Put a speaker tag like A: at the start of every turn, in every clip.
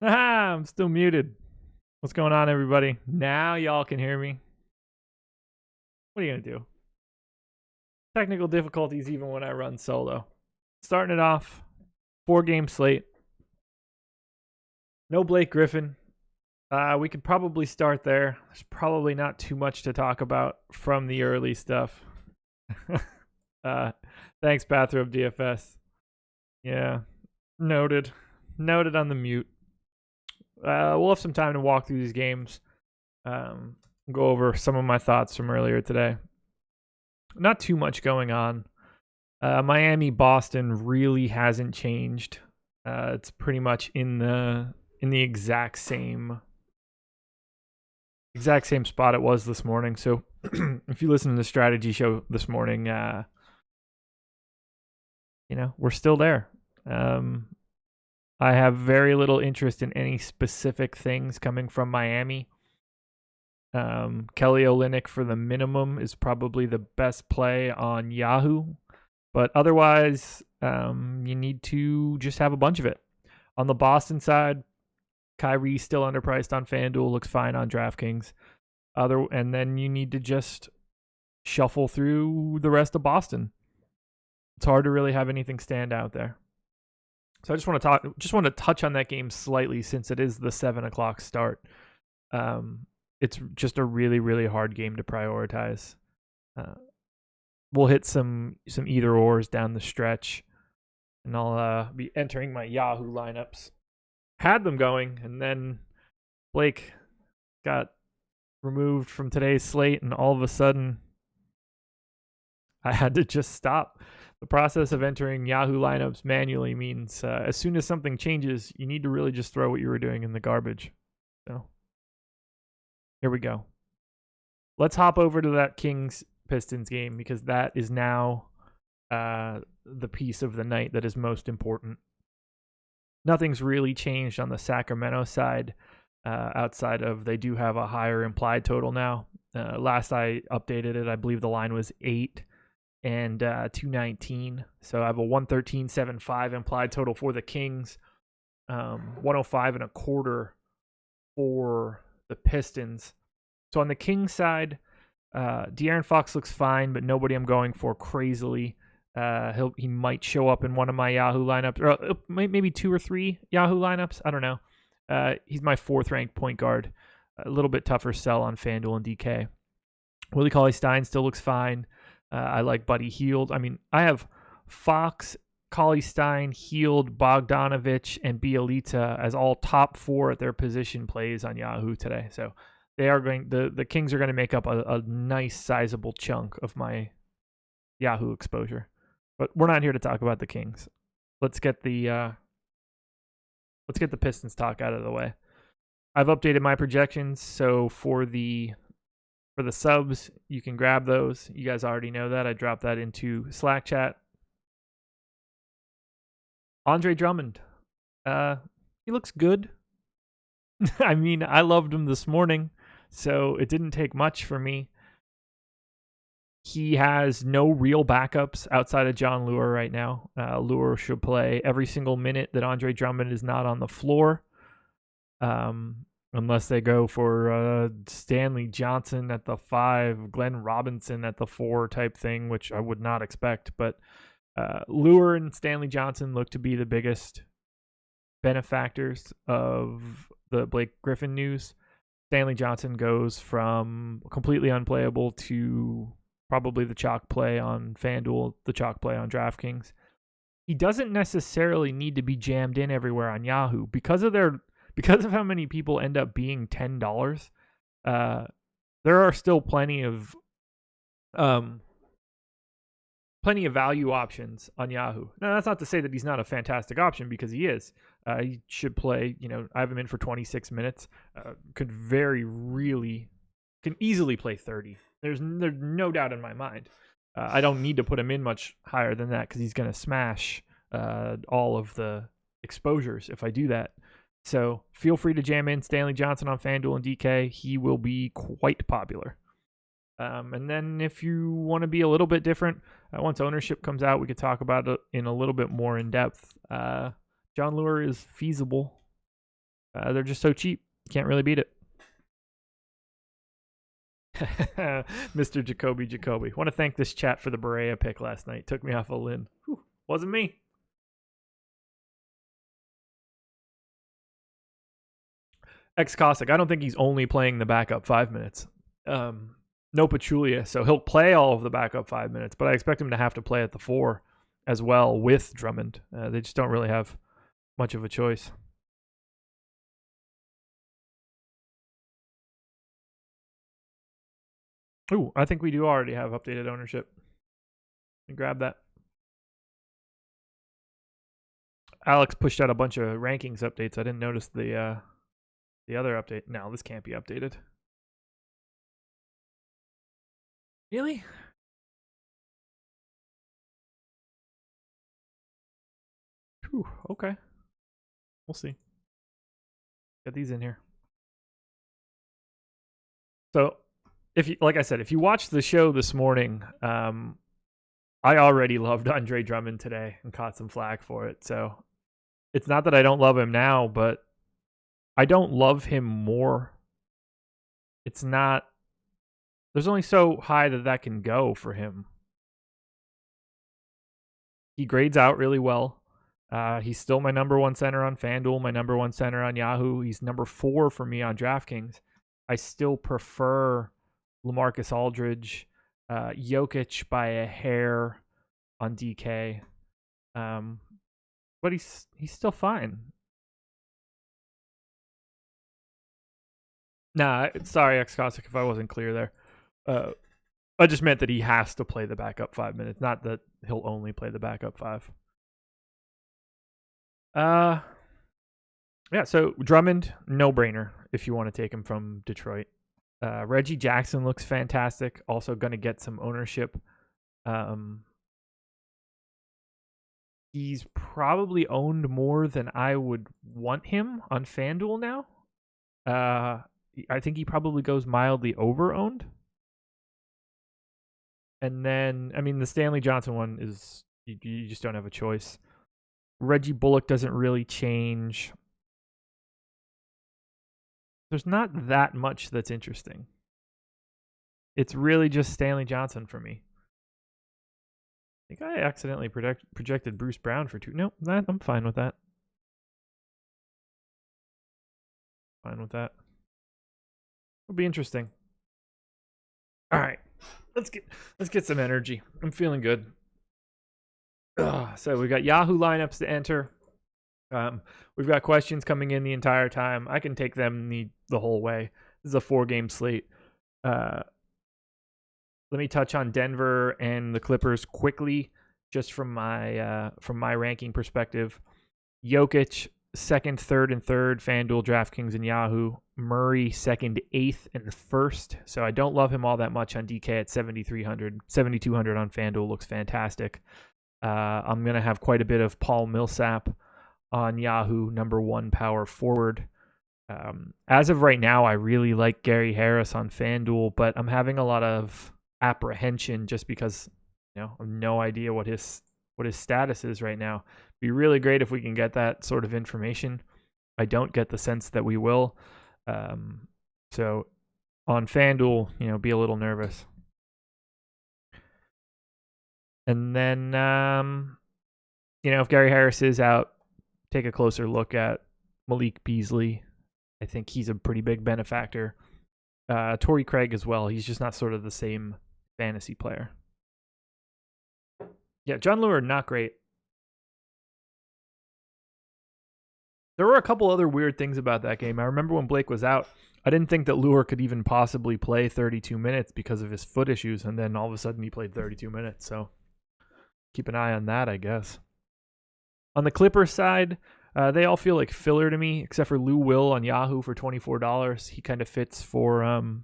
A: I'm still muted. What's going on, everybody? Now y'all can hear me. What are you going to do? Technical difficulties even when I run solo. Starting it off, 4-game slate. No Blake Griffin. We could probably start there. There's probably not too much to talk about from the early stuff. Thanks, Bathrobe DFS. Yeah, noted. Noted on the mute. We'll have some time to walk through these games. Go over some of my thoughts from earlier today. Not too much going on. Miami, Boston really hasn't changed. It's pretty much in the exact same spot it was this morning. So if you listen to the strategy show this morning, we're still there. I have very little interest in any specific things coming from Miami. Kelly Olynyk for the minimum is probably the best play on Yahoo. But otherwise, you need to just have a bunch of it. On the Boston side, Kyrie still underpriced on FanDuel, looks fine on DraftKings. And then you need to just shuffle through the rest of Boston. It's hard to really have anything stand out there. So I just want to touch on that game slightly since it is the 7:00 start. It's just a really, really hard game to prioritize. We'll hit some either ors down the stretch, and I'll be entering my Yahoo lineups. Had them going, and then Blake got removed from today's slate, and all of a sudden I had to just stop. The process of entering Yahoo lineups manually means as soon as something changes, you need to really just throw what you were doing in the garbage. So here we go. Let's hop over to that Kings-Pistons game because that is now the piece of the night that is most important. Nothing's really changed on the Sacramento side outside of they do have a higher implied total now. Last I updated it, I believe the line was 8 and 219. So I have a 113.75 implied total for the Kings, 105.25 for the Pistons. So on the Kings side, De'Aaron Fox looks fine, but nobody I'm going for crazily. He might show up in one of my Yahoo lineups, or maybe 2 or 3 Yahoo lineups. I don't know. He's my 4th ranked point guard. A little bit tougher sell on FanDuel and DK. Willie Cauley-Stein still looks fine. I like Buddy Hield. I mean, I have Fox, Cauley-Stein, Hield, Bogdanovich, and Bielitsa as all top 4 at their position plays on Yahoo today. So they are the Kings are going to make up a nice sizable chunk of my Yahoo exposure. But we're not here to talk about the Kings. Let's get the Pistons talk out of the way. I've updated my projections, so for the subs, you can grab those. You guys already know that. I dropped that into Slack chat. Andre Drummond. He looks good. I mean, I loved him this morning, so it didn't take much for me. He has no real backups outside of John Lure right now. Lure should play every single minute that Andre Drummond is not on the floor. Unless they go for Stanley Johnson at the 5, Glenn Robinson at the 4 type thing, which I would not expect. But Lure and Stanley Johnson look to be the biggest benefactors of the Blake Griffin news. Stanley Johnson goes from completely unplayable to probably the chalk play on FanDuel, the chalk play on DraftKings. He doesn't necessarily need to be jammed in everywhere on Yahoo because of how many people end up being $10. There are still plenty of value options on Yahoo. Now, that's not to say that he's not a fantastic option because he is. He should play. I have him in for 26 minutes. Can easily play 30. There's no doubt in my mind. I don't need to put him in much higher than that because he's going to smash all of the exposures if I do that. So feel free to jam in Stanley Johnson on FanDuel and DK. He will be quite popular. And then if you want to be a little bit different, once ownership comes out, we could talk about it in a little bit more in depth. John Lure is feasible. They're just so cheap. Can't really beat it. Mr. Jacoby. Want to thank this chat for the Berea pick last night. Took me off a limb. Whew, wasn't me. Cossack. I don't think he's only playing the backup 5 minutes. No Pachulia, so he'll play all of the backup 5 minutes, but I expect him to have to play at the 4 as well with Drummond. They just don't really have much of a choice. Ooh, I think we do already have updated ownership. Grab that. Alex pushed out a bunch of rankings updates. I didn't notice the other update. No, this can't be updated. Really? Whew, okay. We'll see. Get these in here. So, if you, like I said, if you watched the show this morning, I already loved Andre Drummond today and caught some flack for it. So, it's not that I don't love him now, but I don't love him more. It's not. There's only so high that can go for him. He grades out really well. He's still my number 1 center on FanDuel, my number 1 center on Yahoo. He's number 4 for me on DraftKings. I still prefer LaMarcus Aldridge, Jokic by a hair on DK. But he's still fine. Nah, sorry, X-Cossack, if I wasn't clear there. I just meant that he has to play the backup 5 minutes, not that he'll only play the backup 5. Yeah, so Drummond, no-brainer if you want to take him from Detroit. Reggie Jackson looks fantastic, also going to get some ownership. He's probably owned more than I would want him on FanDuel now. I think he probably goes mildly over-owned. And then, I mean, the Stanley Johnson one is, you just don't have a choice. Reggie Bullock doesn't really change. There's not that much that's interesting. It's really just Stanley Johnson for me. I think I accidentally projected Bruce Brown for 2. Nope, I'm fine with that. Fine with that. It'll be interesting. All right. Let's get some energy. I'm feeling good. So we got Yahoo lineups to enter. We've got questions coming in the entire time. I can take them the whole way. This is a 4-game slate. Let me touch on Denver and the Clippers quickly, just from my ranking perspective. Jokic, 2nd, 3rd, and 3rd, FanDuel, DraftKings, and Yahoo. Murray, 2nd, 8th, and 1st. So I don't love him all that much on DK at 7,300. 7,200 on FanDuel looks fantastic. I'm going to have quite a bit of Paul Millsap on Yahoo, number 1 power forward. As of right now, I really like Gary Harris on FanDuel, but I'm having a lot of apprehension just because, I have no idea what his status is right now. Be really great if we can get that sort of information. I don't get the sense that we will. So on FanDuel, be a little nervous. And then, if Gary Harris is out, take a closer look at Malik Beasley. I think he's a pretty big benefactor. Torrey Craig as well. He's just not sort of the same fantasy player. Yeah, John Lure, not great. There were a couple other weird things about that game. I remember when Blake was out, I didn't think that Lure could even possibly play 32 minutes because of his foot issues, and then all of a sudden he played 32 minutes. So keep an eye on that, I guess. On the Clippers side, they all feel like filler to me, except for Lou Will on Yahoo for $24. He kind of fits for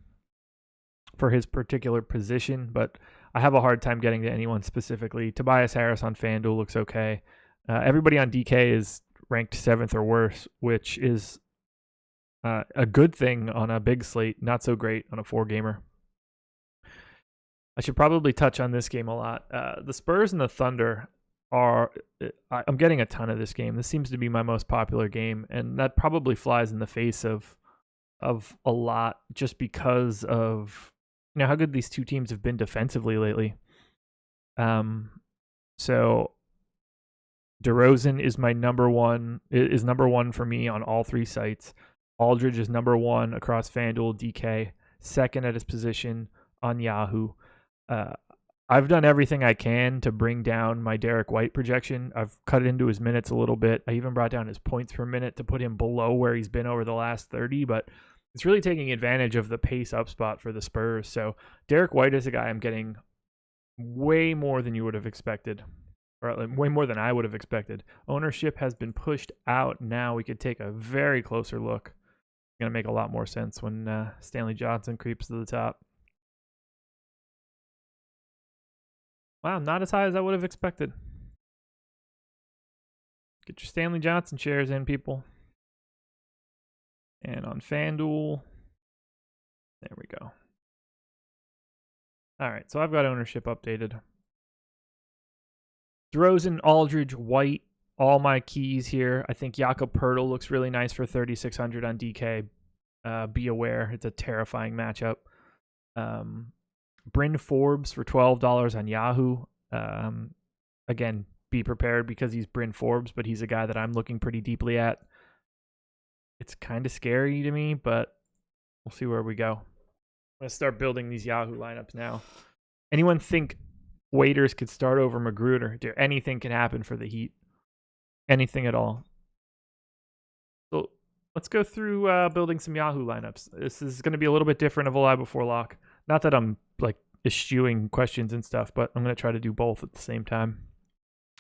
A: his particular position, but I have a hard time getting to anyone specifically. Tobias Harris on FanDuel looks okay. Everybody on DK is ranked 7th or worse, which is a good thing on a big slate, not so great on a 4-gamer. I should probably touch on this game a lot. The Spurs and the Thunder, I'm getting a ton of this game. This seems to be my most popular game, and that probably flies in the face of a lot just because of how good these two teams have been defensively lately. So DeRozan is my number one for me on all three sites. Aldridge is number one across FanDuel, DK, second at his position on Yahoo. I've done everything I can to bring down my Derek White projection. I've cut into his minutes a little bit. I even brought down his points per minute to put him below where he's been over the last 30, but it's really taking advantage of the pace up spot for the Spurs. So Derek White is a guy I'm getting way more than you would have expected, or way more than I would have expected. Ownership has been pushed out. Now we could take a very closer look. It's going to make a lot more sense when Stanley Johnson creeps to the top. Wow, not as high as I would have expected. Get your Stanley Johnson shares in, people. And on FanDuel, there we go. All right, so I've got ownership updated. DeRozan, Aldridge, White, all my keys here. I think Jakob Poeltl looks really nice for 3,600 on DK. Be aware, it's a terrifying matchup. Bryn Forbes for $12 on Yahoo. Again, be prepared because he's Bryn Forbes, but he's a guy that I'm looking pretty deeply at. It's kind of scary to me, but we'll see where we go. I'm going to start building these Yahoo lineups now. Anyone think Waiters could start over Magruder? Anything can happen for the Heat. Anything at all. So let's go through building some Yahoo lineups. This is going to be a little bit different of a live before lock. Not that I'm like eschewing questions and stuff, but I'm going to try to do both at the same time.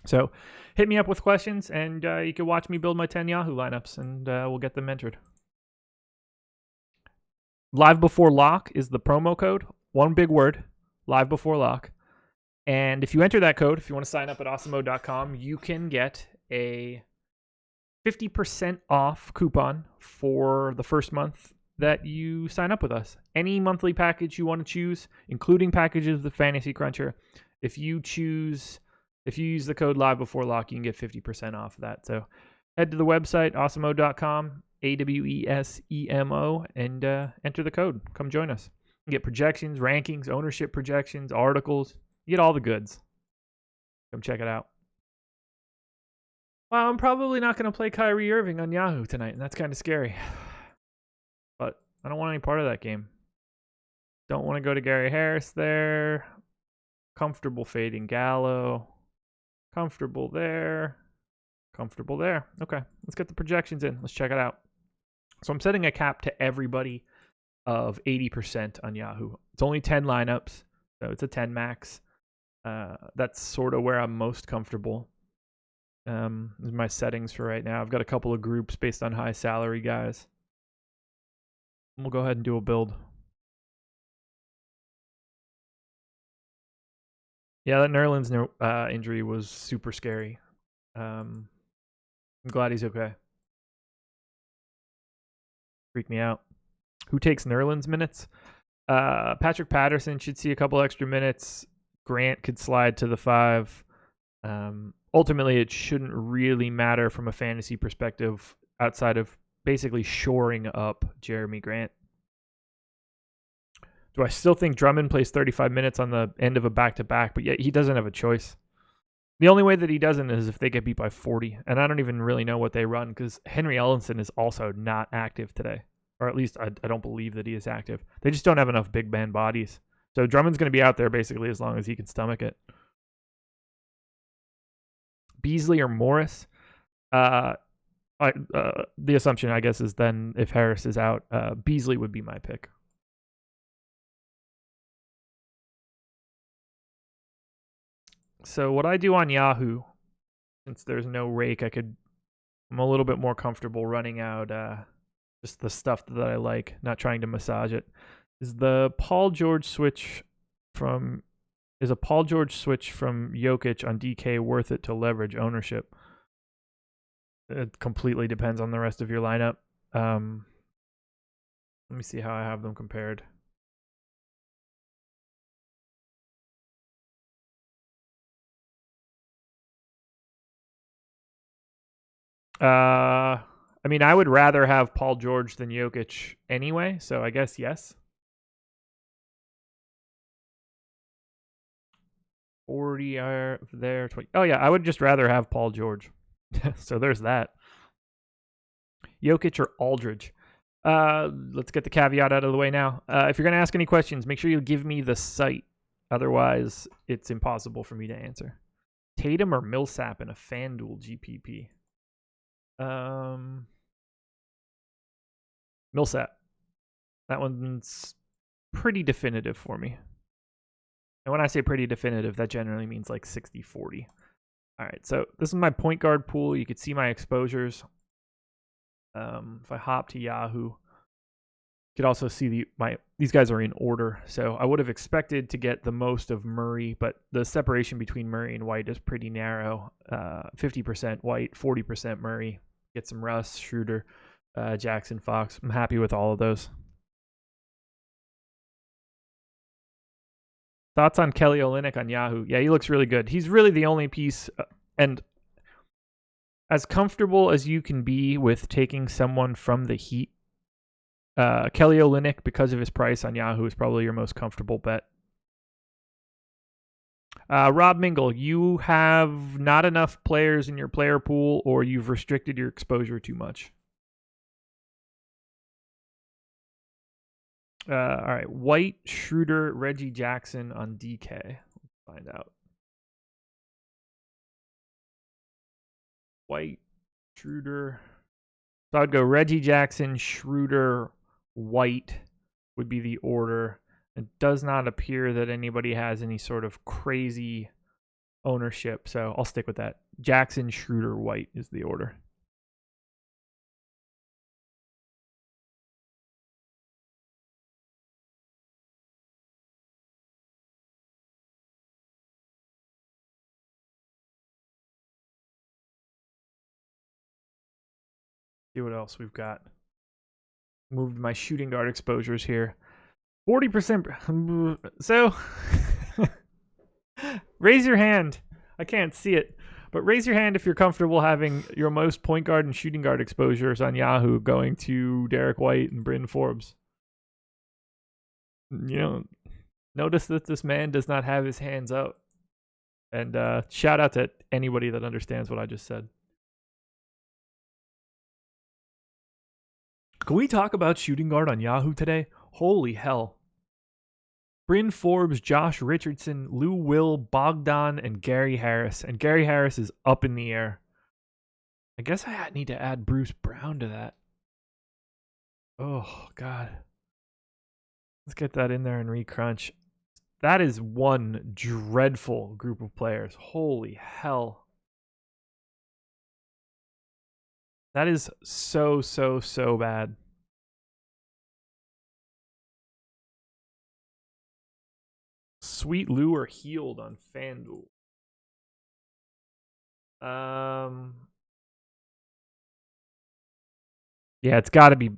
A: So hit me up with questions, and you can watch me build my 10 Yahoo lineups, and we'll get them entered. Live before lock is the promo code. One big word, live before lock. And if you enter that code, if you want to sign up at awesomemode.com, you can get a 50% off coupon for the first month that you sign up with us. Any monthly package you want to choose, including packages of the Fantasy Cruncher, if you use the code live before lock, you can get 50% off of that. So head to the website, awesomemode.com, AWESEMO, and enter the code. Come join us. You get projections, rankings, ownership projections, articles. You get all the goods. Come check it out. Well, I'm probably not going to play Kyrie Irving on Yahoo tonight, and that's kind of scary. But I don't want any part of that game. Don't want to go to Gary Harris there. Comfortable fading Gallo. Comfortable there. Comfortable there. Okay, let's get the projections in. Let's check it out. So I'm setting a cap to everybody of 80% on Yahoo. It's only 10 lineups, so it's a 10 max. That's sort of where I'm most comfortable. These are my settings for right now. I've got a couple of groups based on high salary guys. We'll go ahead and do a build. Yeah, that Nerlens injury was super scary. I'm glad he's okay. Freak me out. Who takes Nerlens minutes? Patrick Patterson should see a couple extra minutes. Grant could slide to the 5. Ultimately, it shouldn't really matter from a fantasy perspective outside of basically shoring up Jeremy Grant. Do I still think Drummond plays 35 minutes on the end of a back-to-back? But yet he doesn't have a choice. The only way that he doesn't is if they get beat by 40. And I don't even really know what they run because Henry Ellenson is also not active today. Or at least I don't believe that he is active. They just don't have enough big man bodies. So Drummond's going to be out there basically as long as he can stomach it. Beasley or Morris? The assumption, I guess, is then if Harris is out, Beasley would be my pick. So what I do on Yahoo, since there's no rake, I'm a little bit more comfortable running out just the stuff that I like, not trying to massage it. Is a Paul George switch from Jokic on DK worth it to leverage ownership? It completely depends on the rest of your lineup. Let me see how I have them compared. I mean, I would rather have Paul George than Jokic anyway, so I guess yes. 40 are there. 20. Oh, yeah, I would just rather have Paul George. So there's that. Jokic or Aldridge. Let's get the caveat out of the way now. If you're going to ask any questions, make sure you give me the site. Otherwise, it's impossible for me to answer. Tatum or Millsap in a FanDuel GPP? Millsap. That one's pretty definitive for me. And when I say pretty definitive, that generally means like 60-40. All right, so this is my point guard pool. You could see my exposures. If I hop to Yahoo, you could also see these guys are in order. So I would have expected to get the most of Murray, but the separation between Murray and White is pretty narrow. 50% White, 40% Murray. Get some Russ, Schroeder, Jackson, Fox. I'm happy with all of those. Thoughts on Kelly Olynyk on Yahoo? Yeah, he looks really good. He's really the only piece, and as comfortable as you can be with taking someone from the Heat, Kelly Olynyk, because of his price on Yahoo, is probably your most comfortable bet. Rob Mingle, you have not enough players in your player pool, or you've restricted your exposure too much. All right, White, Schroeder, Reggie Jackson on DK. Let's find out. White, Schroeder. So I'd go Reggie Jackson, Schroeder, White would be the order. It does not appear that anybody has any sort of crazy ownership, so I'll stick with that. Jackson, Schroeder, White is the order. See what else we've got. Moved my shooting guard exposures here. 40%. So, raise your hand. I can't see it, but raise your hand if you're comfortable having your most point guard and shooting guard exposures on Yahoo going to Derek White and Bryn Forbes. You know, notice that this man does not have his hands up. And shout out to anybody that understands what I just said. Can we talk about shooting guard on Yahoo today? Holy hell. Bryn Forbes, Josh Richardson, Lou Will, Bogdan, and Gary Harris. And Gary Harris is up in the air. I guess I need to add Bruce Brown to that. Oh, God. Let's get that in there and recrunch. That is one dreadful group of players. Holy hell. That is so bad. Sweet Lou or Healed on FanDuel. Yeah, it's got to be.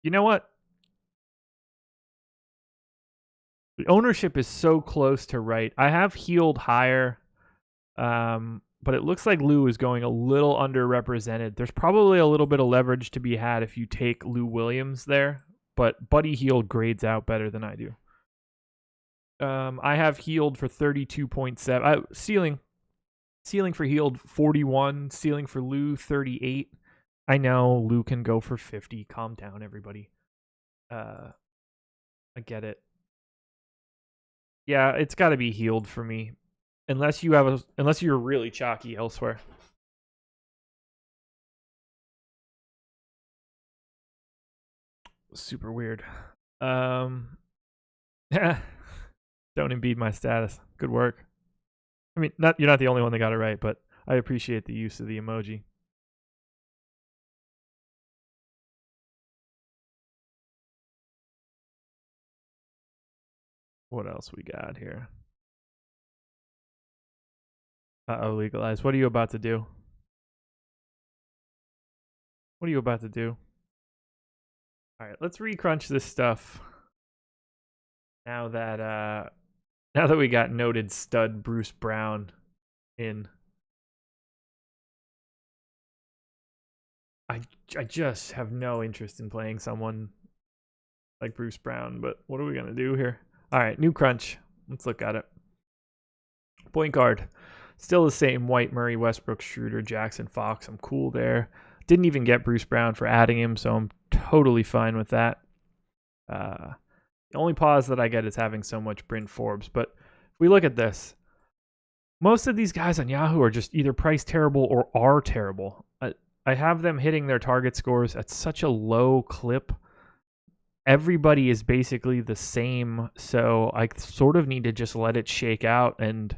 A: You know what? The ownership is so close to right. I have Healed higher, but it looks like Lou is going a little underrepresented. There's probably a little bit of leverage to be had if you take Lou Williams there, but Buddy Healed grades out better than I do. I have Healed for 32.7. Ceiling for Healed 41. Ceiling for Lou 38. I know Lou can go for 50. Calm down, everybody. I get it. Yeah, it's got to be Healed for me, unless you're really chalky elsewhere. Super weird. Don't Embiid my status. Good work. I mean, you're not the only one that got it right, but I appreciate the use of the emoji. What else we got here? Legalize. What are you about to do? What are you about to do? All right, let's recrunch this stuff. Now that we got noted stud Bruce Brown in. I just have no interest in playing someone like Bruce Brown, but what are we going to do here? All right, new crunch. Let's look at it. Point guard. Still the same: White, Murray, Westbrook, Schroeder, Jackson, Fox. I'm cool there. Didn't even get Bruce Brown for adding him, so I'm totally fine with that. The only pause that I get is having so much Bryn Forbes. But if we look at this, most of these guys on Yahoo are just either priced terrible or are terrible. I have them hitting their target scores at such a low clip. Everybody is basically the same, so I sort of need to just let it shake out and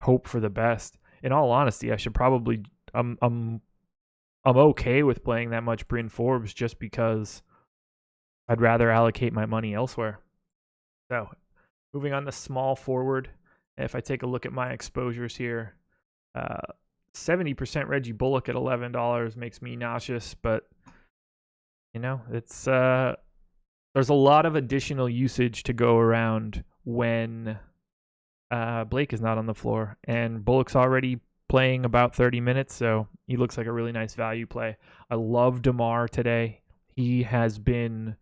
A: hope for the best. In all honesty, I should probably I'm okay with playing that much Bryn Forbes just because I'd rather allocate my money elsewhere. So, moving on to small forward. If I take a look at my exposures here, 70% Reggie Bullock at $11 makes me nauseous, but it's there's a lot of additional usage to go around when Blake is not on the floor, and Bullock's already playing about 30 minutes, so he looks like a really nice value play. I love DeMar today. He has been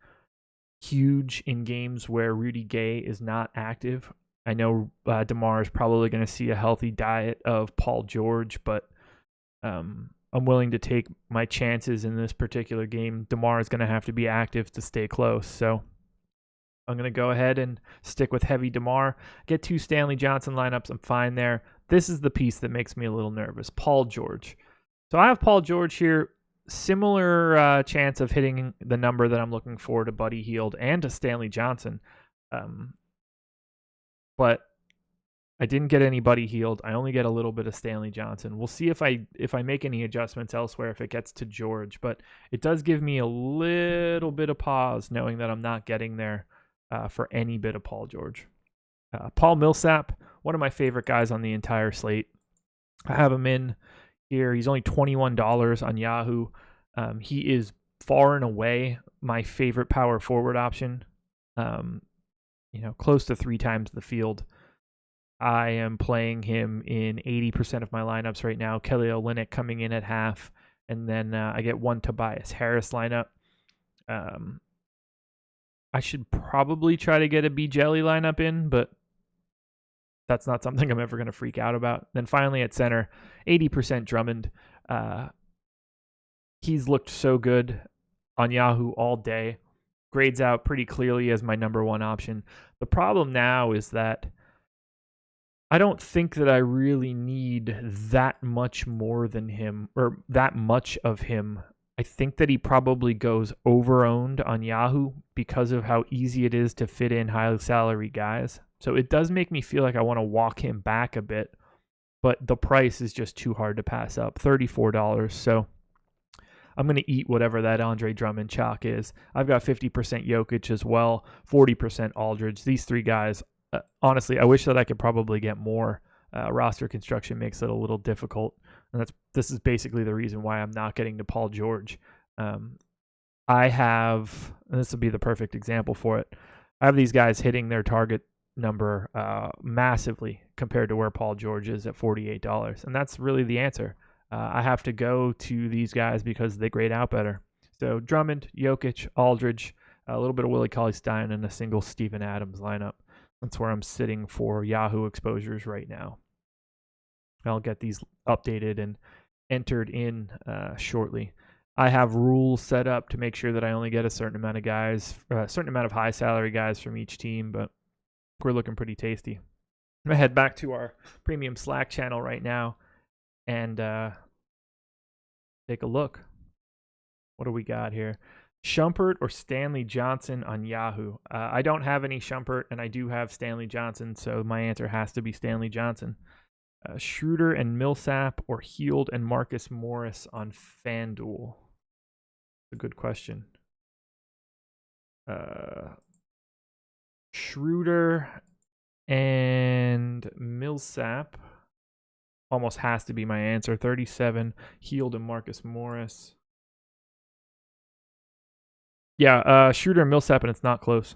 A: huge in games where Rudy Gay is not active. I know DeMar is probably going to see a healthy diet of Paul George, but I'm willing to take my chances in this particular game. DeMar is going to have to be active to stay close, so I'm going to go ahead and stick with heavy DeMar. Get 2 Stanley Johnson lineups. I'm fine there. This is the piece that makes me a little nervous. Paul George. So I have Paul George here. Similar chance of hitting the number that I'm looking for to Buddy Hield and to Stanley Johnson. But I didn't get any Buddy Hield. I only get a little bit of Stanley Johnson. We'll see if I make any adjustments elsewhere if it gets to George. But it does give me a little bit of pause knowing that I'm not getting there for any bit of Paul George. Paul Millsap, one of my favorite guys on the entire slate. I have him in here. He's only $21 on Yahoo. He is far and away my favorite power forward option. Close to 3 times the field. I am playing him in 80% of my lineups right now. Kelly Olynyk coming in at half, and then I get 1 Tobias Harris lineup. I should probably try to get a B Jelly lineup in, but that's not something I'm ever going to freak out about. Then finally at center, 80% Drummond. He's looked so good on Yahoo all day. Grades out pretty clearly as my number 1 option. The problem now is that I don't think that I really need that much more than him, or that much of him. I think that he probably goes over-owned on Yahoo because of how easy it is to fit in high salary guys. So it does make me feel like I want to walk him back a bit, but the price is just too hard to pass up, $34. So I'm going to eat whatever that Andre Drummond chalk is. I've got 50% Jokic as well, 40% Aldridge. These 3 guys, honestly, I wish that I could probably get more. Roster construction makes it a little difficult, and this is basically the reason why I'm not getting to Paul George. I have, and this will be the perfect example for it, I have these guys hitting their target number massively compared to where Paul George is at $48, and that's really the answer. I have to go to these guys because they grade out better. So Drummond, Jokic, Aldridge, a little bit of Willie Cauley-Stein, and a single Steven Adams lineup. That's where I'm sitting for Yahoo exposures right now. I'll get these updated and entered in shortly. I have rules set up to make sure that I only get a certain amount of guys, a certain amount of high salary guys from each team, but we're looking pretty tasty. I'm going to head back to our premium Slack channel right now and take a look. What do we got here? Shumpert or Stanley Johnson on Yahoo. I don't have any Shumpert, and I do have Stanley Johnson, so my answer has to be Stanley Johnson. Schroeder and Millsap or Hield and Marcus Morris on FanDuel. A good question. Schroeder and Millsap almost has to be my answer. 37. Hield and Marcus Morris. Yeah, Schroeder and Millsap, and it's not close.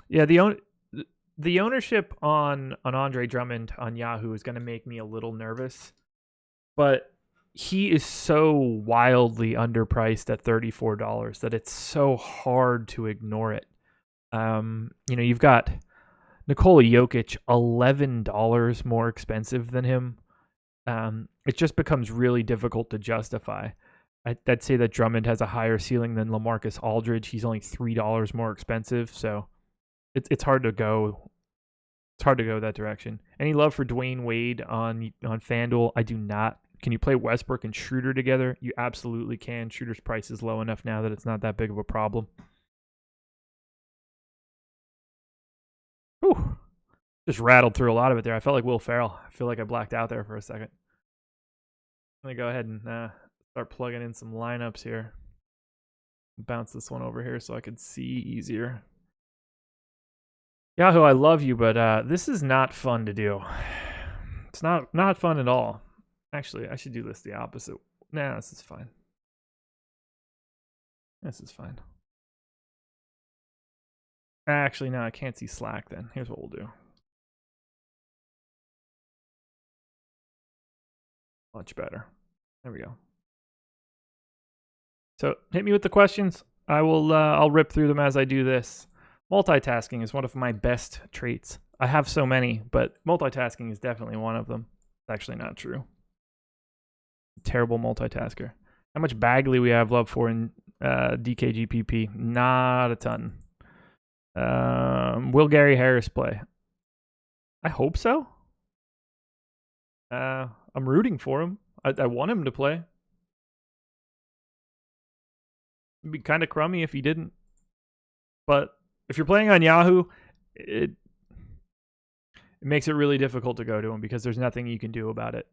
A: Yeah, the ownership on Andre Drummond on Yahoo is going to make me a little nervous. but he is so wildly underpriced at $34 that it's so hard to ignore it. You've got Nikola Jokic, $11 more expensive than him. It just becomes really difficult to justify. I'd say that Drummond has a higher ceiling than LaMarcus Aldridge. He's only $3 more expensive, so it's hard to go. It's hard to go that direction. Any love for Dwayne Wade on FanDuel? I do not. Can you play Westbrook and Schroeder together? You absolutely can. Schroeder's price is low enough now that it's not that big of a problem. Whew. Just rattled through a lot of it there. I felt like Will Ferrell. I feel like I blacked out there for a second. Let me go ahead and start plugging in some lineups here. Bounce this one over here so I could see easier. Yahoo, I love you, but this is not fun to do. It's not fun at all. Actually, I should do this the opposite. Nah, this is fine. This is fine. Actually, no, I can't see Slack then. Here's what we'll do. Much better. There we go. So hit me with the questions. I'll rip through them as I do this. Multitasking is one of my best traits. I have so many, but multitasking is definitely one of them. It's actually not true. Terrible multitasker. How much Bagley we have love for in DKGPP? Not a ton. Will Gary Harris play? I hope so. I'm rooting for him. I want him to play. It'd be kind of crummy if he didn't. But if you're playing on Yahoo, it makes it really difficult to go to him because there's nothing you can do about it.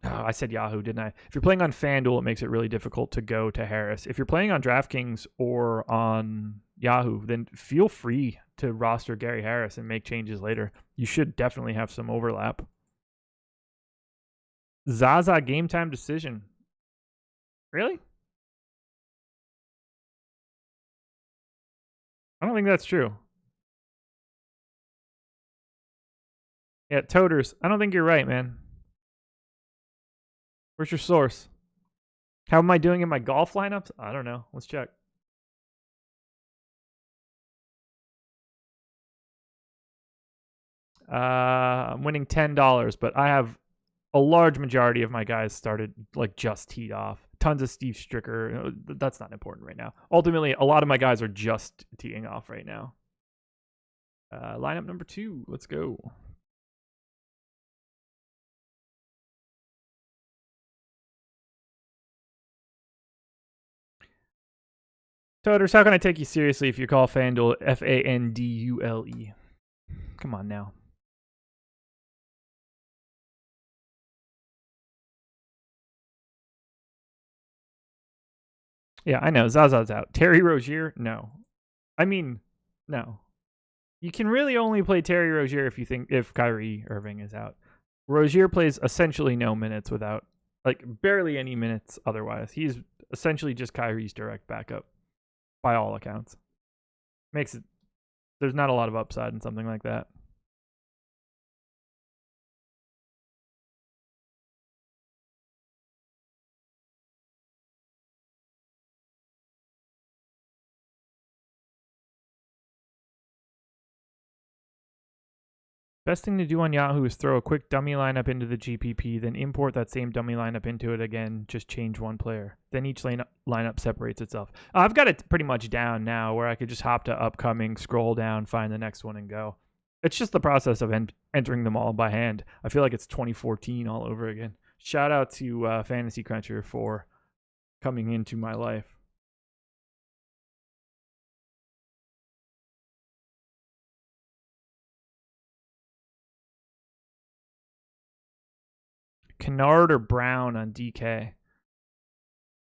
A: I said Yahoo, didn't I? If you're playing on FanDuel, it makes it really difficult to go to Harris. If you're playing on DraftKings or on Yahoo, then feel free to roster Gary Harris and make changes later. You should definitely have some overlap. Zaza game time decision. Really? I don't think that's true. Yeah, Toters. I don't think you're right, man. Where's your source? How am I doing in my golf lineups? I don't know. Let's check. I'm winning $10, but I have a large majority of my guys started like just teed off. Tons of Steve Stricker. That's not important right now. Ultimately, a lot of my guys are just teeing off right now. Lineup number 2. Let's go. Toters, how can I take you seriously if you call FanDuel FANDULE? Come on now. Yeah, I know. Zaza's out. Terry Rozier? No. I mean, no. You can really only play Terry Rozier if Kyrie Irving is out. Rozier plays essentially no minutes without, like, barely any minutes otherwise. He's essentially just Kyrie's direct backup, by all accounts. There's not a lot of upside in something like that. Best thing to do on Yahoo is throw a quick dummy lineup into the GPP, then import that same dummy lineup into it again, just change one player. Then each lineup separates itself. I've got it pretty much down now where I could just hop to upcoming, scroll down, find the next one, and go. It's just the process of entering them all by hand. I feel like it's 2014 all over again. Shout out to Fantasy Cruncher for coming into my life. Kennard or Brown on DK?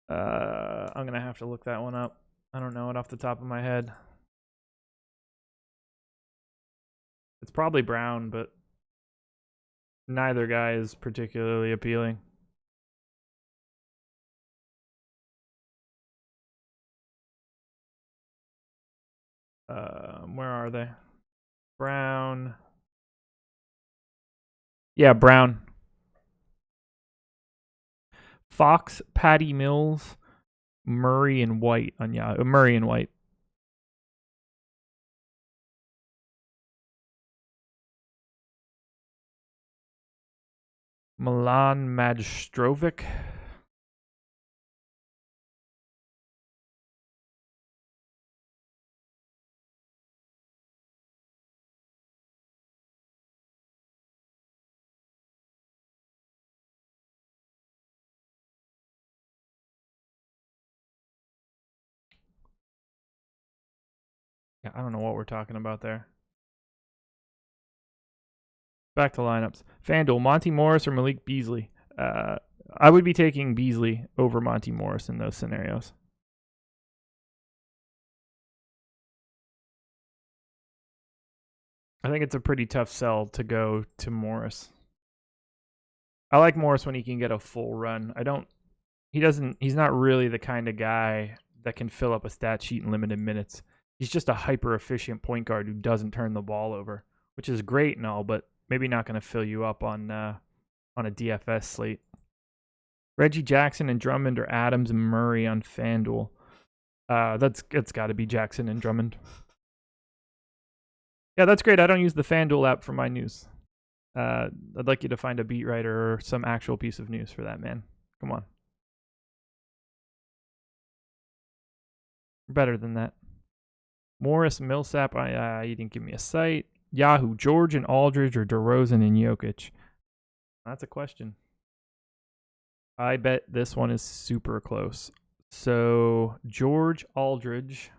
A: I'm going to have to look that one up. I don't know it off the top of my head. It's probably Brown, but neither guy is particularly appealing. Where are they? Brown. Yeah, Brown. Fox, Patty Mills, Murray, and White on Yahoo. Murray and White. Milan Majstrovic. Yeah, I don't know what we're talking about there. Back to lineups. FanDuel, Monty Morris or Malik Beasley. I would be taking Beasley over Monty Morris in those scenarios. I think it's a pretty tough sell to go to Morris. I like Morris when he can get a full run. He's not really the kind of guy that can fill up a stat sheet in limited minutes. He's just a hyper efficient point guard who doesn't turn the ball over, which is great and all, but maybe not going to fill you up on a DFS slate. Reggie Jackson and Drummond or Adams and Murray on FanDuel. It's got to be Jackson and Drummond. Yeah, that's great. I don't use the FanDuel app for my news. I'd like you to find a beat writer or some actual piece of news for that, man. Come on. Better than that. Morris, Millsap, you didn't give me a site. Yahoo, George and Aldridge or DeRozan and Jokic? That's a question. I bet this one is super close. So, George, Aldridge.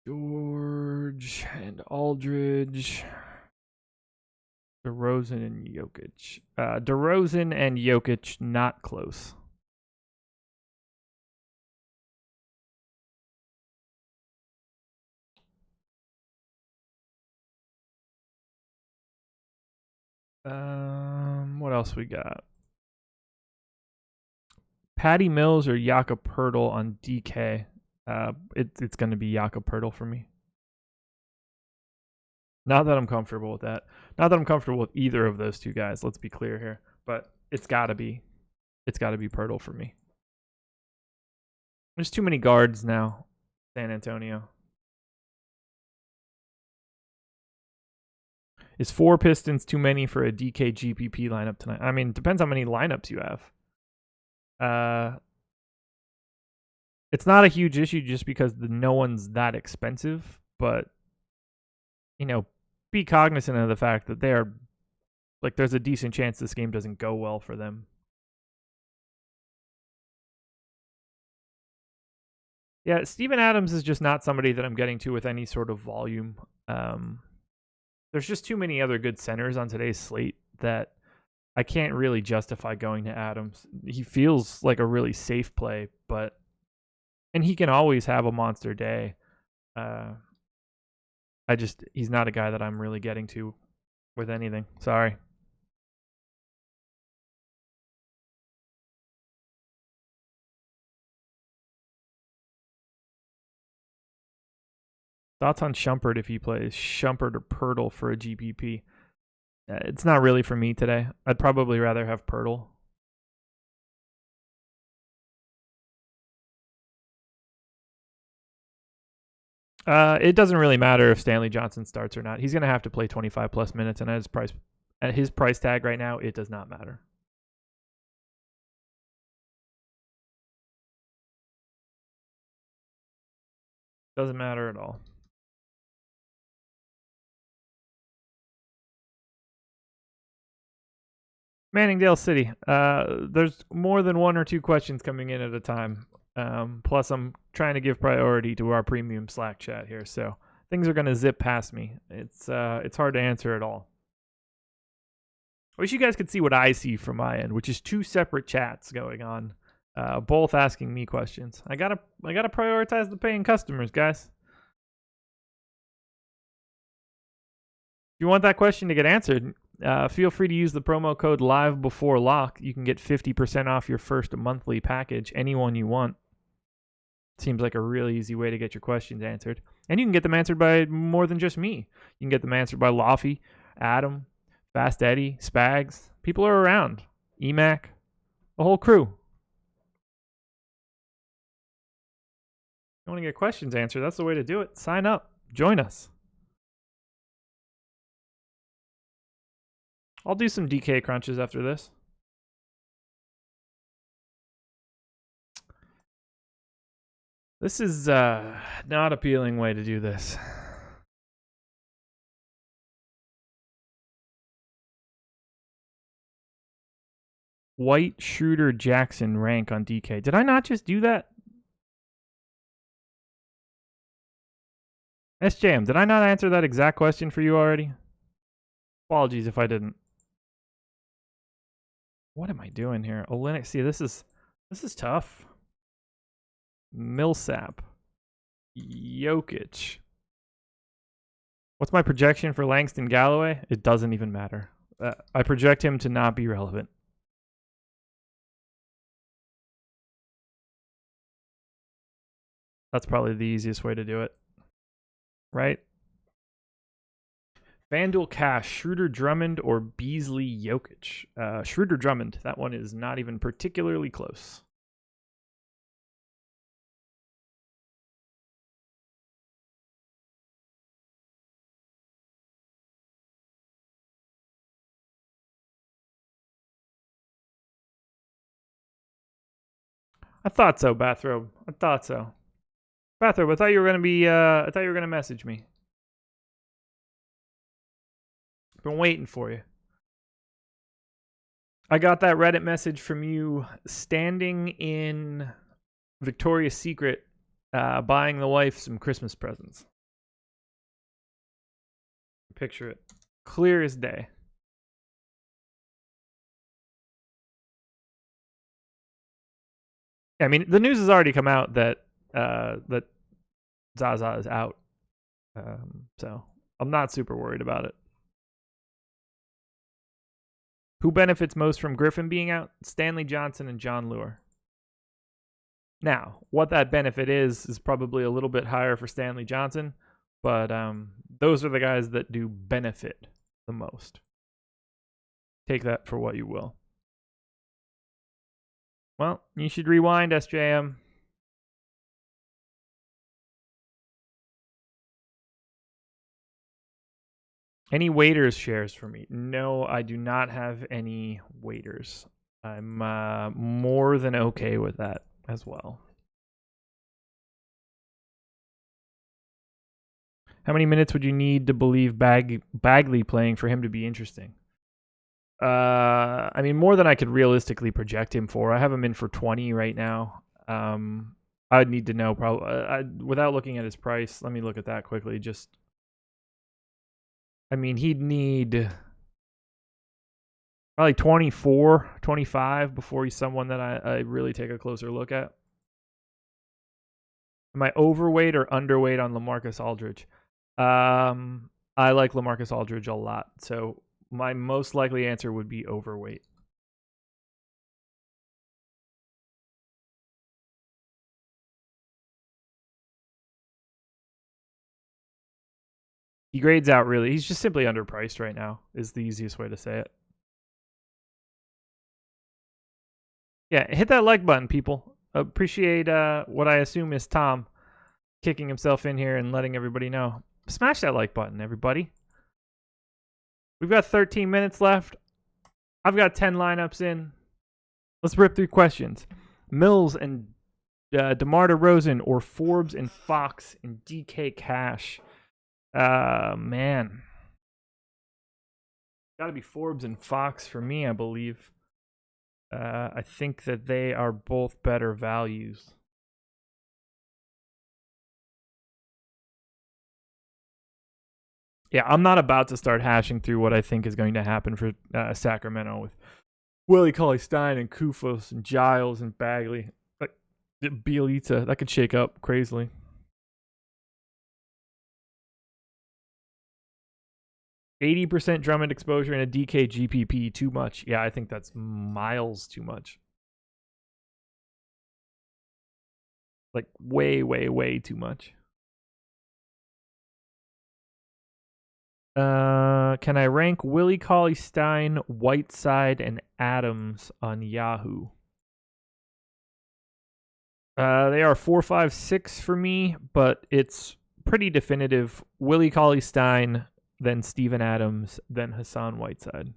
A: George and Aldridge. DeRozan and Jokic. DeRozan and Jokic, not close. What else we got? Patty Mills or Jakob Poeltl on DK. It's going to be Jakob Poeltl for me. Not that I'm comfortable with that. Not that I'm comfortable with either of those two guys. Let's be clear here. But it's got to be Poeltl for me. There's too many guards now, San Antonio. Is 4 Pistons too many for a DK GPP lineup tonight? I mean, depends how many lineups you have. It's not a huge issue just because no one's that expensive, but be cognizant of the fact that there's a decent chance this game doesn't go well for them. Yeah, Steven Adams is just not somebody that I'm getting to with any sort of volume. There's just too many other good centers on today's slate that I can't really justify going to Adams. He feels like a really safe play, and he can always have a monster day. He's not a guy that I'm really getting to with anything. Sorry. Thoughts on Shumpert if he plays Shumpert or Poeltl for a GPP? It's not really for me today. I'd probably rather have Poeltl. It doesn't really matter if Stanley Johnson starts or not. He's going to have to play 25 plus minutes, and at his price tag right now, it does not matter. Doesn't matter at all. Manningdale City. There's more than 1 or 2 questions coming in at a time. Plus, I'm trying to give priority to our premium Slack chat here, so things are going to zip past me. It's hard to answer at all. I wish you guys could see what I see from my end, which is 2 separate chats going on, both asking me questions. I gotta prioritize the paying customers, guys. If you want that question to get answered, feel free to use the promo code LIVEBEFORELOCK. You can get 50% off your first monthly package, anyone you want. Seems like a really easy way to get your questions answered. And you can get them answered by more than just me. You can get them answered by Laffy, Adam, Fast Eddie, Spags. People are around. Emac, the whole crew. You want to get questions answered? That's the way to do it. Sign up. Join us. I'll do some DK crunches after this. This is not appealing way to do this. White, Schroeder, Jackson rank on DK. Did I not just do that? SJM, did I not answer that exact question for you already? Apologies if I didn't. What am I doing here? Olynyk, see, this is tough. Millsap. Jokic. What's my projection for Langston Galloway? It doesn't even matter. I project him to not be relevant. That's probably the easiest way to do it. Right? FanDuel Cash, Schroeder Drummond or Beasley Jokic? Schroeder Drummond. That one is not even particularly close. I thought so, Bathrobe. I thought so. Bathrobe, I thought you were gonna be I thought you were gonna message me. Been waiting for you. I got that Reddit message from you standing in Victoria's Secret buying the wife some Christmas presents. Picture it. Clear as day. I mean, the news has already come out that that Zaza is out. So I'm not super worried about it. Who benefits most from Griffin being out? Stanley Johnson and John Lure. Now, what that benefit is probably a little bit higher for Stanley Johnson, but those are the guys that do benefit the most. Take that for what you will. Well, you should rewind, SJM. Any waiters shares for me? No, I do not have any waiters. I'm more than okay with that as well. How many minutes would you need to believe Bagley playing for him to be interesting? I mean, more than I could realistically project him for. I have him in for 20 right now. I would need to know probably without looking at his price. Let me look at that quickly. I mean, he'd need probably 24, 25 before he's someone that I really take a closer look at. Am I overweight or underweight on LaMarcus Aldridge? I like LaMarcus Aldridge a lot, so my most likely answer would be overweight. He grades out really. He's just simply underpriced right now is the easiest way to say it. Yeah, hit that like button, people. Appreciate what I assume is Tom kicking himself in here and letting everybody know. Smash that like button, everybody. We've got 13 minutes left. I've got 10 lineups in. Let's rip through questions. Mills and DeMar DeRozan or Forbes and Fox and DK Cash. Man. Got to be Forbes and Fox for me, I believe. I think that they are both better values. Yeah, I'm not about to start hashing through what I think is going to happen for Sacramento with Willie Cauley-Stein and Kufos and Giles and Bagley. Like Bielitsa, that could shake up crazily. %, Drummond exposure and a DK GPP, too much. Yeah, I think that's miles too much. Like way, way, way too much. Can I rank Willie Cauley-Stein, Whiteside, and Adams on Yahoo? They are 4, 5, 6 for me, but it's pretty definitive. Willie Cauley-Stein, then Steven Adams, then Hassan Whiteside.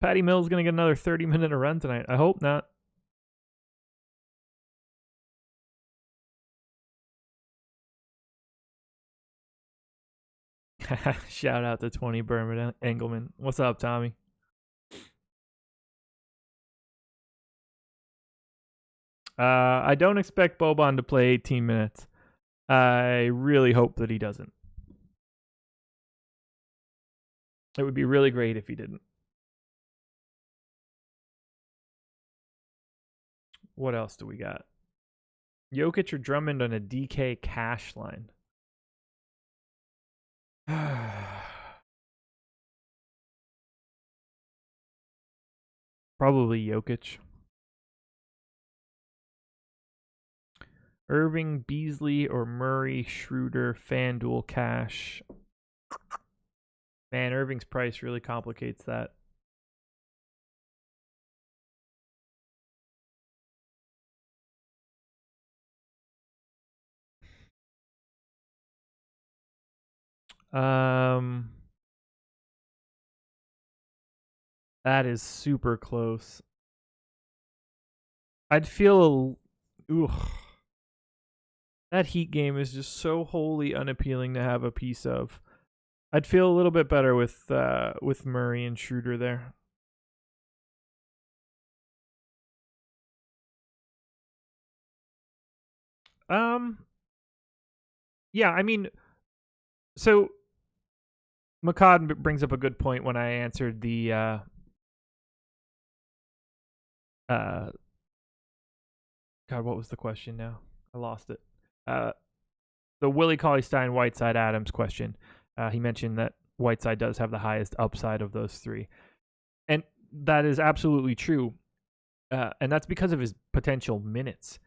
A: Patty Mills going to get another 30-minute run tonight. I hope not. Shout out to 20 Berman Engelman. What's up, Tommy? I don't expect Boban to play 18 minutes. I really hope that he doesn't. It would be really great if he didn't. What else do we got? Jokic or Drummond on a DK cash line? Probably Jokic. Irving, Beasley, or Murray, Schroeder, FanDuel, cash. Man, Irving's price really complicates that. That is super close. I'd feel that Heat game is just so wholly unappealing to have a piece of. I'd feel a little bit better with Murray and Schroeder there. Yeah, I mean, so McCod brings up a good point when I answered the God, what was the question now? I lost it. The Willie Cauley-Stein, Whiteside, Adams question. He mentioned that Whiteside does have the highest upside of those three. And that is absolutely true. And that's because of his potential minutes.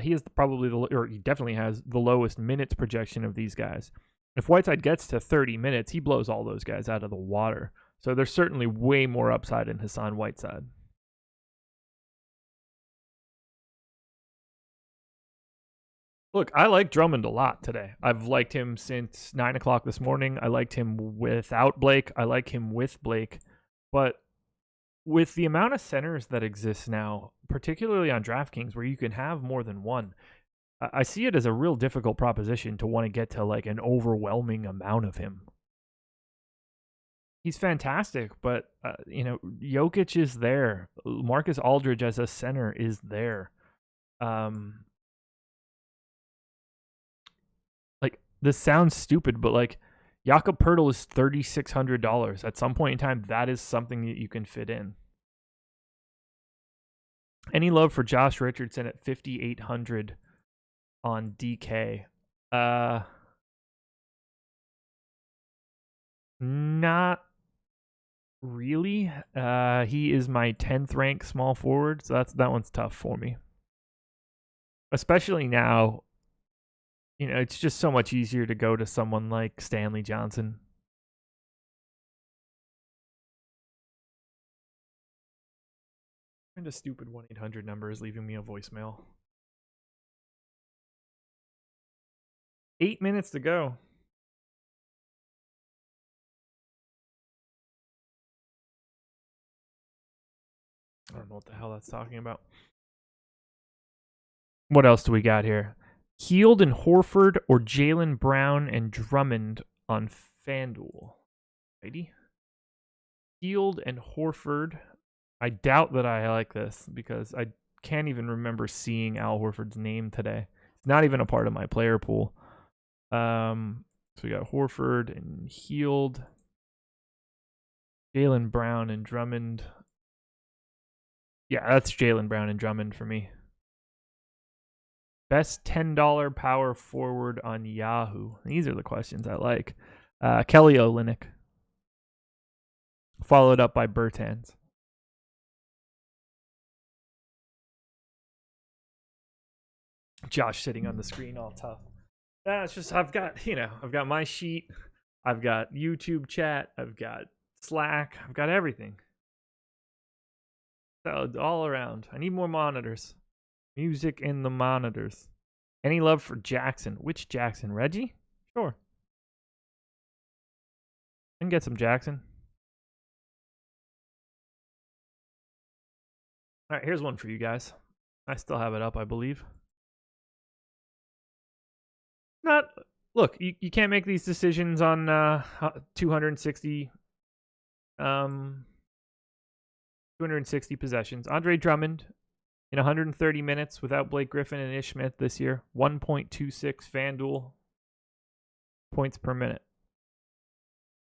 A: He is probably he definitely has the lowest minutes projection of these guys. If Whiteside gets to 30 minutes, he blows all those guys out of the water. So there's certainly way more upside in Hassan Whiteside. Look, I like Drummond a lot today. I've liked him since 9 o'clock this morning. I liked him without Blake. I like him with Blake. But with the amount of centers that exist now, particularly on DraftKings, where you can have more than one, I see it as a real difficult proposition to want to get to like an overwhelming amount of him. He's fantastic, but Jokic is there. LaMarcus Aldridge as a center is there. Like, this sounds stupid, but like Jakob Poeltl is $3,600. At some point in time, that is something that you can fit in. Any love for Josh Richardson at 5,800 on DK? Not really. He is my 10th rank small forward, so that one's tough for me. Especially now, it's just so much easier to go to someone like Stanley Johnson. And a stupid 1-800 number is leaving me a voicemail. 8 minutes to go. I don't know what the hell that's talking about. What else do we got here? Hield and Horford or Jaylen Brown and Drummond on FanDuel. Righty. Hield and Horford. I doubt that I like this because I can't even remember seeing Al Horford's name today. It's not even a part of my player pool. So we got Horford and Hield. Jaylen Brown and Drummond. Yeah, that's Jaylen Brown and Drummond for me. Best $10 power forward on Yahoo. These are the questions I like. Kelly Olynyk. Followed up by Bertans. Josh sitting on the screen all tough. It's just I've got my sheet. I've got YouTube chat. I've got Slack. I've got everything. So all around. I need more monitors. Music in the monitors. Any love for Jackson? Which Jackson? Reggie? Sure. Can get some Jackson. All right, here's one for you guys. I still have it up, I believe. Look, you can't make these decisions on 260 possessions. Andre Drummond in 130 minutes without Blake Griffin and Ish Smith this year, 1.26 FanDuel points per minute.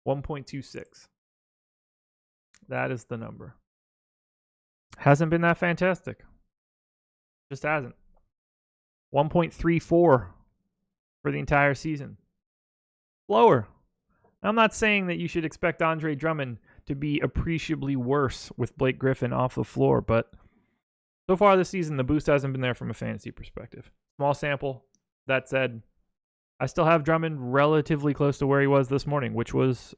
A: 1.26. That is the number. Hasn't been that fantastic. Just hasn't. 1.34 for the entire season. Lower. I'm not saying that you should expect Andre Drummond to be appreciably worse with Blake Griffin off the floor, but so far this season, the boost hasn't been there from a fantasy perspective. Small sample. That said, I still have Drummond relatively close to where he was this morning, which was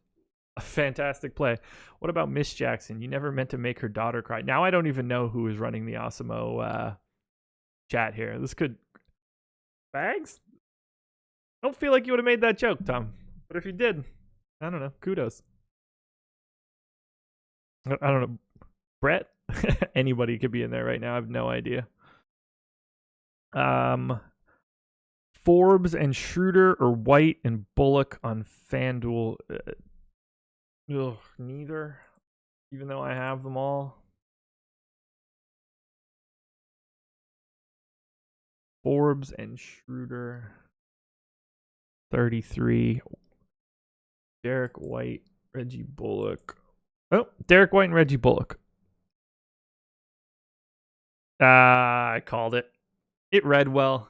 A: a fantastic play. What about Miss Jackson? You never meant to make her daughter cry. Now I don't even know who is running the Awesemo chat here. This could... Bags? I don't feel like you would have made that joke, Tom. But if you did, I don't know. Kudos. I don't know. Brett? Anybody could be in there right now. I have no idea. Forbes and Schroeder or White and Bullock on FanDuel. Neither. Even though I have them all. Forbes and Schroeder. 33. Derek White, Reggie Bullock. Oh, Derek White and Reggie Bullock. I called it. It read well.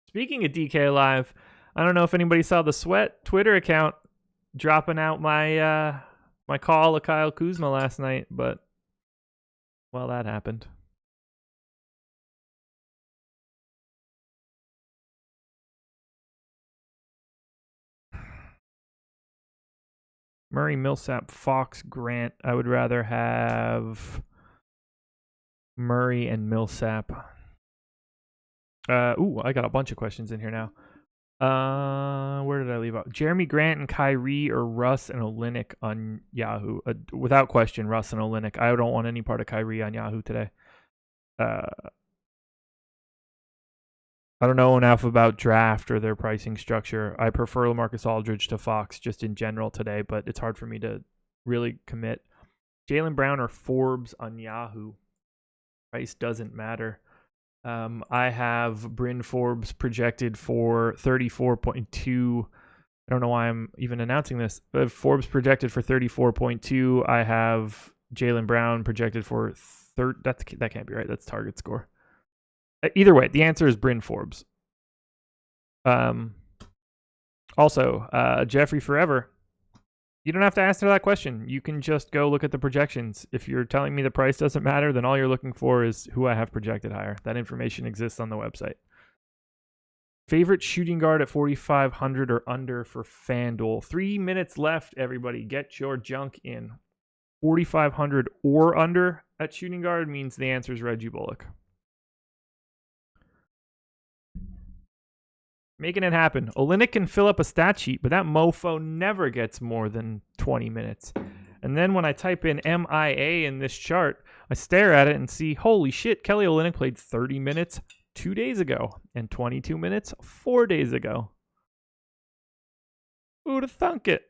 A: Speaking of DK Live, I don't know if anybody saw the Sweat Twitter account dropping out my my call to Kyle Kuzma last night, but well, that happened. Murray, Millsap, Fox, Grant. I would rather have Murray and Millsap. I got a bunch of questions in here now. Where did I leave out? Jeremy Grant and Kyrie or Russ and Olynyk on Yahoo? Without question, Russ and Olynyk. I don't want any part of Kyrie on Yahoo today. I don't know enough about draft or their pricing structure. I prefer LaMarcus Aldridge to Fox just in general today, but it's hard for me to really commit. Jaylen Brown or Forbes on Yahoo. Price doesn't matter. I have Bryn Forbes projected for 34.2. I don't know why I'm even announcing this. Forbes projected for 34.2. I have Jaylen Brown projected for that can't be right. That's target score. Either way, the answer is Bryn Forbes. Also, Jeffrey Forever. You don't have to answer that question. You can just go look at the projections. If you're telling me the price doesn't matter, then all you're looking for is who I have projected higher. That information exists on the website. Favorite shooting guard at 4,500 or under for FanDuel. 3 minutes left, everybody. Get your junk in. 4,500 or under at shooting guard means the answer is Reggie Bullock. Making it happen. Olynyk can fill up a stat sheet, but that mofo never gets more than 20 minutes. And then when I type in MIA in this chart, I stare at it and see, holy shit, Kelly Olynyk played 30 minutes 2 days ago and 22 minutes 4 days ago. Who'd have thunk it?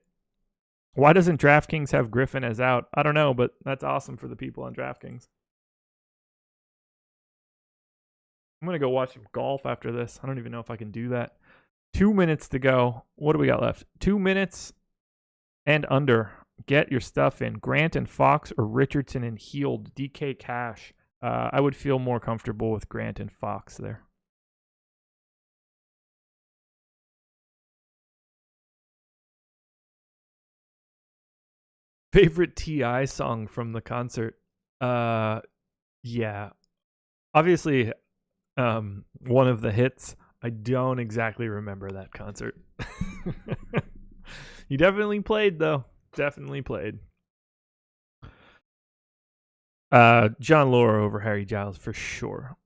A: Why doesn't DraftKings have Griffin as out? I don't know, but that's awesome for the people on DraftKings. I'm going to go watch some golf after this. I don't even know if I can do that. 2 minutes to go. What do we got left? 2 minutes and under. Get your stuff in. Grant and Fox or Richardson and Heald. DK Cash. I would feel more comfortable with Grant and Fox there. Favorite T.I. song from the concert? Yeah. Obviously... one of the hits. I don't exactly remember that concert. He definitely played, though. Definitely played. John Laura over Harry Giles for sure.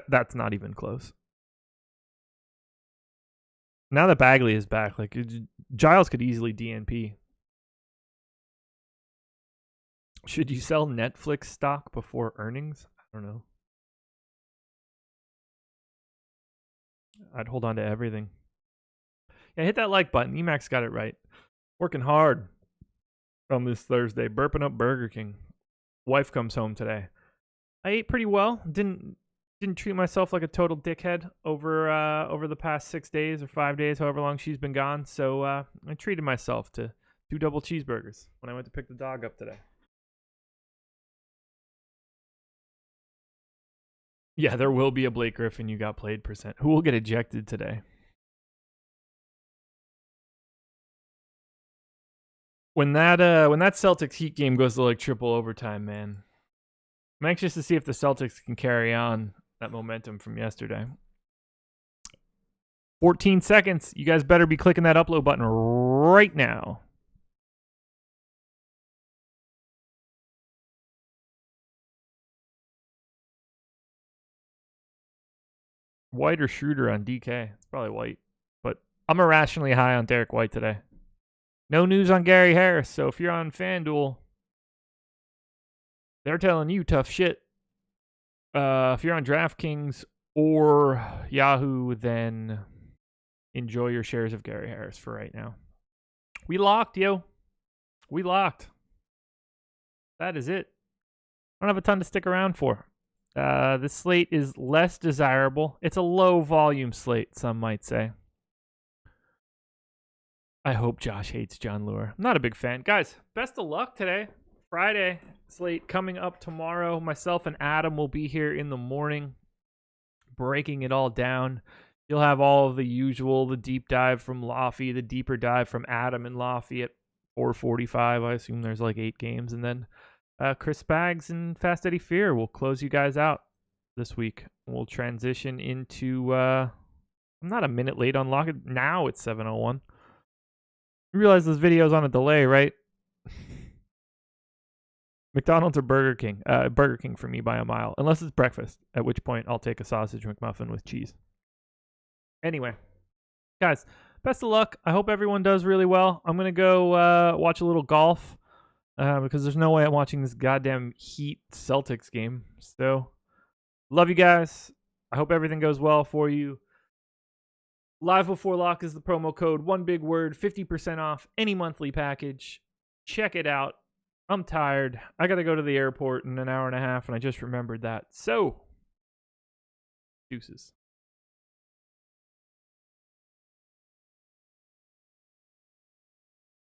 A: That's not even close. Now that Bagley is back, like Giles could easily DNP. Should you sell Netflix stock before earnings? I don't know. I'd hold on to everything. Yeah, hit that like button. Emacs got it right. Working hard on this Thursday. Burping up Burger King. Wife comes home today. I ate pretty well. Didn't treat myself like a total dickhead over the past 6 days or 5 days, however long she's been gone. So I treated myself to 2 double cheeseburgers when I went to pick the dog up today. Yeah, there will be a Blake Griffin you got played %. Who will get ejected today? When that Celtics Heat game goes to like triple overtime, man, I'm anxious to see if the Celtics can carry on that momentum from yesterday. 14 seconds. You guys better be clicking that upload button right now. White or Schroeder on DK? It's probably White. But I'm irrationally high on Derek White today. No news on Gary Harris. So if you're on FanDuel, they're telling you tough shit. If you're on DraftKings or Yahoo, then enjoy your shares of Gary Harris for right now. We locked, yo. We locked. That is it. I don't have a ton to stick around for. This slate is less desirable. It's a low volume slate, some might say. I hope Josh hates John Lure. I'm not a big fan. Guys, best of luck today. Friday slate coming up tomorrow. Myself and Adam will be here in the morning breaking it all down. You'll have all of the usual, the deep dive from Laffy, the deeper dive from Adam and Laffy at 4:45. I assume there's like 8 games. And then Chris Baggs and Fast Eddie Fear will close you guys out this week. We'll transition into, I'm not a minute late on Lock It. Now it's 7:01. You realize this video's on a delay, right? McDonald's or Burger King? Burger King for me by a mile. Unless it's breakfast, at which point I'll take a sausage McMuffin with cheese. Anyway, guys, best of luck. I hope everyone does really well. I'm going to go watch a little golf because there's no way I'm watching this goddamn Heat Celtics game. So, love you guys. I hope everything goes well for you. Live Before Lock is the promo code. One big word, 50% off any monthly package. Check it out. I'm tired. I got to go to the airport in an hour and a half, and I just remembered that. So, deuces.